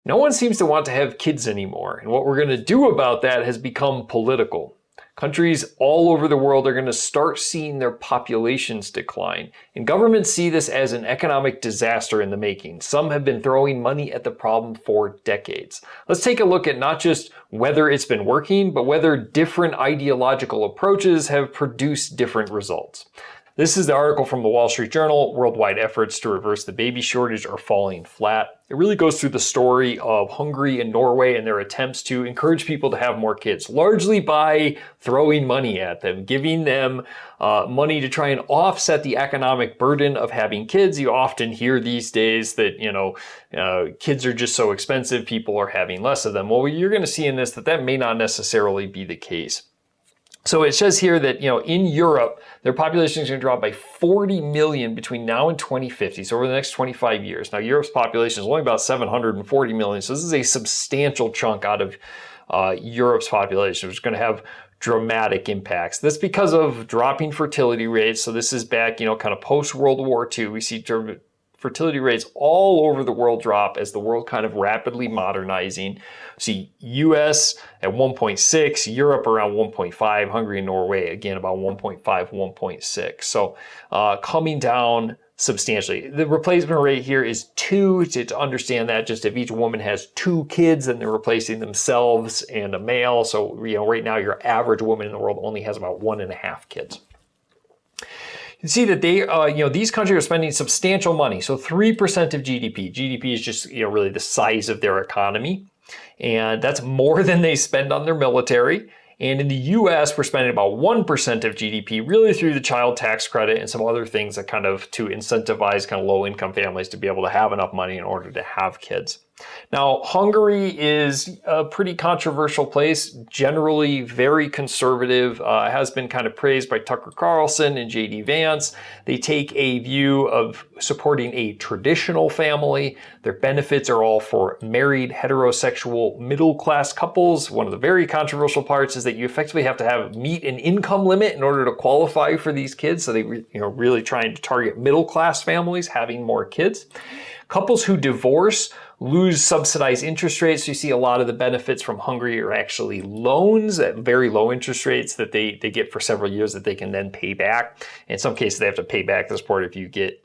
No one seems to want to have kids anymore, and what we're going to do about that has become political. Countries all over the world are going to start seeing their populations decline, and governments see this as an economic disaster in the making. Some have been throwing money at the problem for decades. Let's take a look at not just whether it's been working, but whether different ideological approaches have produced different results. This is the article from the Wall Street Journal, Worldwide Efforts to Reverse the Baby Shortage Are Falling Flat. It really goes through the story of Hungary and Norway and their attempts to encourage people to have more kids, largely by throwing money at them, giving them money to try and offset the economic burden of having kids. You often hear these days that, kids are just so expensive, people are having less of them. Well, you're going to see in this that may not necessarily be the case. So it says here that, in Europe, their population is going to drop by 40 million between now and 2050, so over the next 25 years. Now, Europe's population is only about 740 million, so this is a substantial chunk out of Europe's population, which is going to have dramatic impacts. That's because of dropping fertility rates. So this is back, kind of post-World War II. We see fertility rates all over the world drop as the world kind of rapidly modernizing. See US at 1.6, Europe around 1.5, Hungary and Norway again about 1.5, 1.6. So coming down substantially. The replacement rate here is 2. To understand that, just if each woman has 2 kids, then they're replacing themselves and a male. So right now your average woman in the world only has about 1.5 kids. You can see that these countries are spending substantial money. So 3% of GDP. GDP is just, really the size of their economy. And that's more than they spend on their military. And in the US, we're spending about 1% of GDP, really through the child tax credit and some other things that kind of to incentivize kind of low income families to be able to have enough money in order to have kids. Now, Hungary is a pretty controversial place, generally very conservative, has been kind of praised by Tucker Carlson and J.D. Vance. They take a view of supporting a traditional family. Their benefits are all for married, heterosexual, middle-class couples. One of the very controversial parts is that you effectively have to meet an income limit in order to qualify for these kids. So they, really trying to target middle-class families having more kids. Couples who divorce lose subsidized interest rates. You see a lot of the benefits from Hungary are actually loans at very low interest rates that they get for several years that they can then pay back. In some cases, they have to pay back the support if you get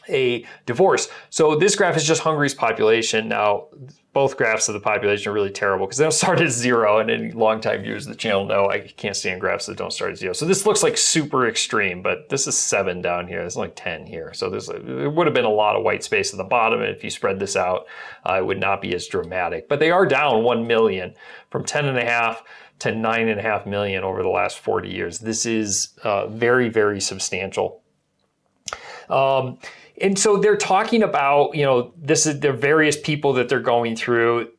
a divorce. So this graph is just Hungary's population. Now, both graphs of the population are really terrible because they don't start at 0, and any longtime viewers of the channel know I can't stand graphs that don't start at 0. So this looks like super extreme, but this is 7 down here. There's like 10 here. So there would have been a lot of white space at the bottom, and if you spread this out, it would not be as dramatic. But they are down 1 million from 10.5 to 9.5 million over the last 40 years. This is very, very substantial. And so they're talking about, there are various people that they're going through.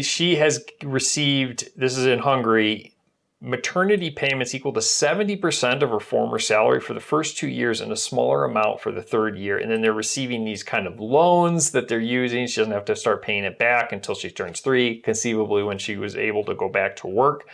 She has received, this is in Hungary, maternity payments equal to 70% of her former salary for the first 2 years and a smaller amount for the 3rd year. And then they're receiving these kind of loans that they're using. She doesn't have to start paying it back until she turns 3, conceivably when she was able to go back to work.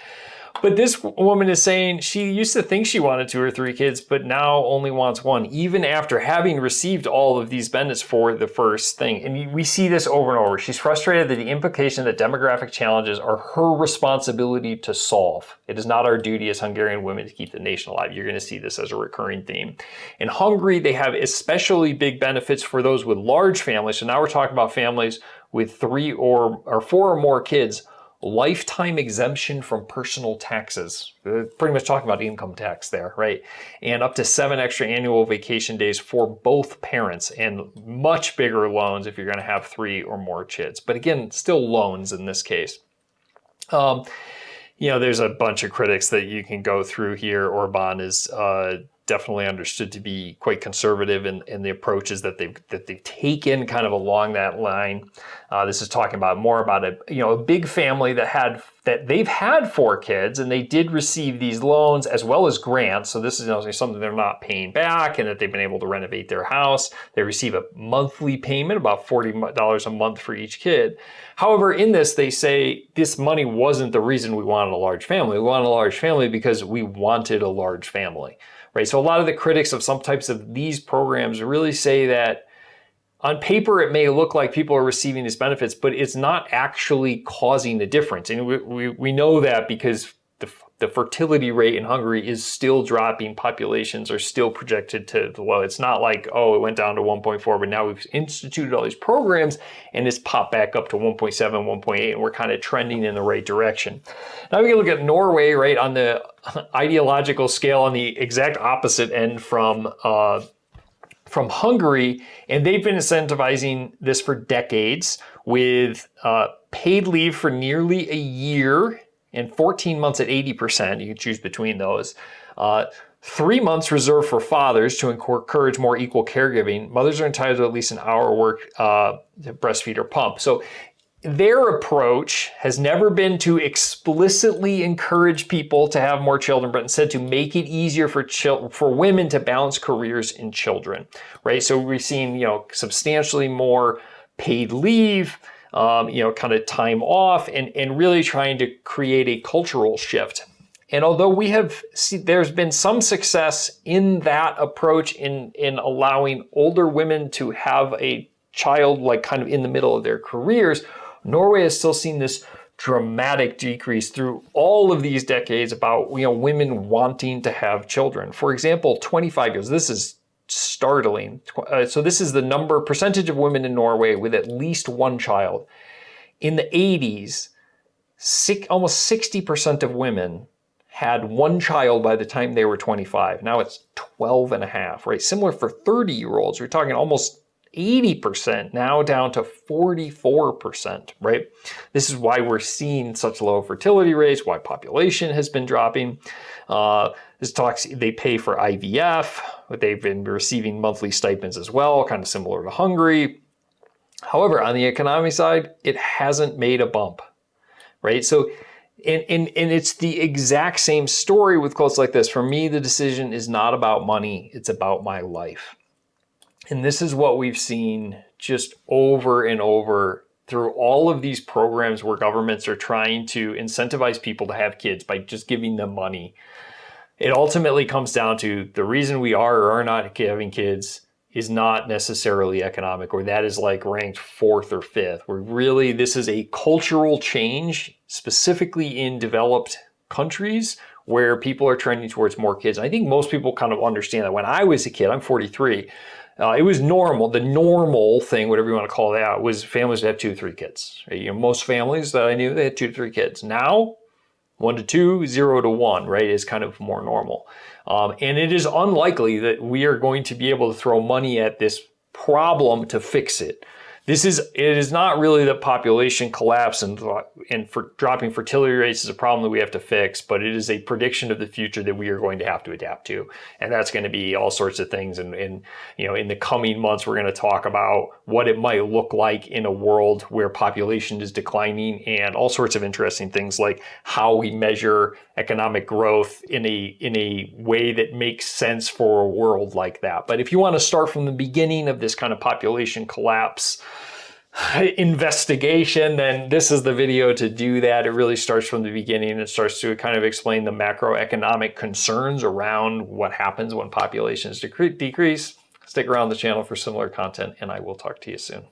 But this woman is saying she used to think she wanted 2 or 3 kids, but now only wants 1, even after having received all of these benefits for the first thing. And we see this over and over. She's frustrated that the implication that demographic challenges are her responsibility to solve. It is not our duty as Hungarian women to keep the nation alive. You're going to see this as a recurring theme. In Hungary, they have especially big benefits for those with large families. So now we're talking about families with 3 or 4 or more kids. Lifetime exemption from personal taxes. We're pretty much talking about income tax there, right? And up to 7 extra annual vacation days for both parents, and much bigger loans if you're going to have 3 or more kids. But again, still loans in this case. There's a bunch of critics that you can go through here. Orban is definitely understood to be quite conservative in the approaches that they've taken kind of along that line. This is talking more about a big family that they've had 4 kids, and they did receive these loans as well as grants. So this is something they're not paying back, and that they've been able to renovate their house. They receive a monthly payment, about $40 a month for each kid. However, in this, they say this money wasn't the reason we wanted a large family. We wanted a large family because we wanted a large family. Right, so a lot of the critics of some types of these programs really say that on paper, it may look like people are receiving these benefits, but it's not actually causing a difference. And we know that because the fertility rate in Hungary is still dropping. Populations are still projected to low. It's not like, oh, it went down to 1.4, but now we've instituted all these programs and it's popped back up to 1.7, 1.8, and we're kind of trending in the right direction. Now we can look at Norway, right, on the ideological scale on the exact opposite end from Hungary, and they've been incentivizing this for decades with paid leave for nearly a year and 14 months at 80%. You can choose between those. 3 months reserved for fathers to encourage more equal caregiving. Mothers are entitled to at least an hour work to breastfeed or pump. So their approach has never been to explicitly encourage people to have more children, but instead to make it easier for women to balance careers and children, right? So we've seen, substantially more paid leave, kind of time off, and really trying to create a cultural shift. And although there's been some success in that approach in allowing older women to have a child like kind of in the middle of their careers, Norway has still seen this dramatic decrease through all of these decades about women wanting to have children. For example, 25 years. This is startling. So this is the percentage of women in Norway with at least one child. In the 80s, almost 60% of women had one child by the time they were 25. Now it's 12 and a half, right? Similar for 30-year-olds. We're talking almost 80%, now down to 44%, right? This is why we're seeing such low fertility rates, why population has been dropping. They pay for IVF, but they've been receiving monthly stipends as well, kind of similar to Hungary. However, on the economic side, it hasn't made a bump, right? So, and it's the exact same story with quotes like this. For me, the decision is not about money, it's about my life. And this is what we've seen just over and over through all of these programs where governments are trying to incentivize people to have kids by just giving them money. It ultimately comes down to the reason we are or are not having kids is not necessarily economic, or that is like ranked 4th or 5th. Where really this is a cultural change, specifically in developed countries where people are trending towards more kids. And I think most people kind of understand that. When I was a kid, I'm 43, it was normal. The normal thing, whatever you want to call that, was families that have 2 to 3 kids. Right? Most families that I knew, they had 2 to 3 kids. Now, 1 to 2, 0 to 1, right, is kind of more normal. And it is unlikely that we are going to be able to throw money at this problem to fix it. It is not really the population collapse and for dropping fertility rates is a problem that we have to fix, but it is a prediction of the future that we are going to have to adapt to. And that's going to be all sorts of things. And in the coming months, we're going to talk about what it might look like in a world where population is declining and all sorts of interesting things like how we measure economic growth in a way that makes sense for a world like that. But if you want to start from the beginning of this kind of population collapse investigation, then this is the video to do that. It really starts from the beginning. It starts to kind of explain the macroeconomic concerns around what happens when populations decrease. Stick around the channel for similar content, and I will talk to you soon.